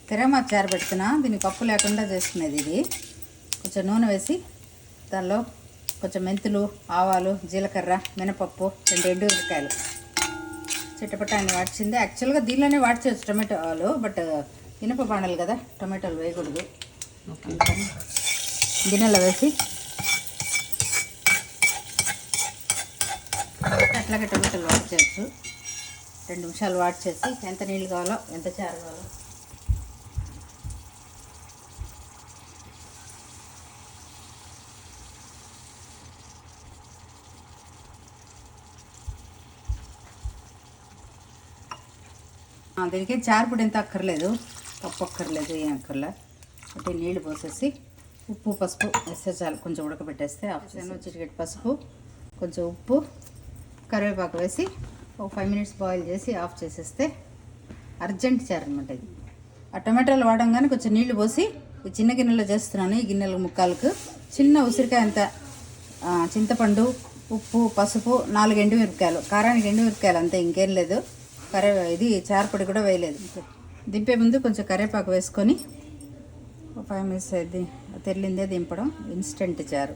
కరివేపాకు చారు పెడుతున్నా. దీన్ని పప్పు లేకుండా చేసుకునేది. ఇది కొంచెం నూనె వేసి దానిలో కొంచెం మెంతులు, ఆవాలు, జీలకర్ర, మినపప్పు, 2 ఎండుమిరపకాయలు చిట్టపట్టాన్ని వాడిచింది. యాక్చువల్గా దీనిలోనే వాడిచేయచ్చు టొమాటోలు, బట్ ఇనుప బాండలు కదా, టొమాటోలు వేయకూడదు. గిన్నెలో వేసి అట్లాగే టొమాటోలు వాడిచేయచ్చు. 2 నిమిషాలు వాడిచేసి ఎంత నీళ్ళు కావాలో, ఎంత చారు కావాలో దీనికి చారుపొడి ఎంత అక్కర్లేదు, పప్పు అక్కర్లేదు, ఏం అక్కర్లే. అంటే నీళ్లు పోసేసి ఉప్పు పసుపు వేస్తే చాలు. కొంచెం ఉడకబెట్టేస్తే చిటికెట్ పసుపు, కొంచెం ఉప్పు, కరివేపాకు వేసి ఒక 5 మినిట్స్ బాయిల్ చేసి ఆఫ్ చేసేస్తే అర్జెంట్ చారు అనమాట ఇది. ఆ టొమాటోలు వాడంగానే కొంచెం నీళ్లు పోసి ఈ చిన్న గిన్నెలో చేస్తున్నాను. ఈ గిన్నెల ముక్కలకు చిన్న ఉసిరికాయ అంత చింతపండు, ఉప్పు, పసుపు, 4 ఎండుమిరపకాయలు, కారానికి ఎండుమిరపకాయలు అంతే, ఇంకేం లేదు. ఇది చారుపొడి కూడా వేయలేదు. దింపే ముందు కొంచెం కరివేపాకు వేసుకొని 5 మినిట్స్ తెల్లిందే దింపడం. ఇన్స్టెంట్ చారు.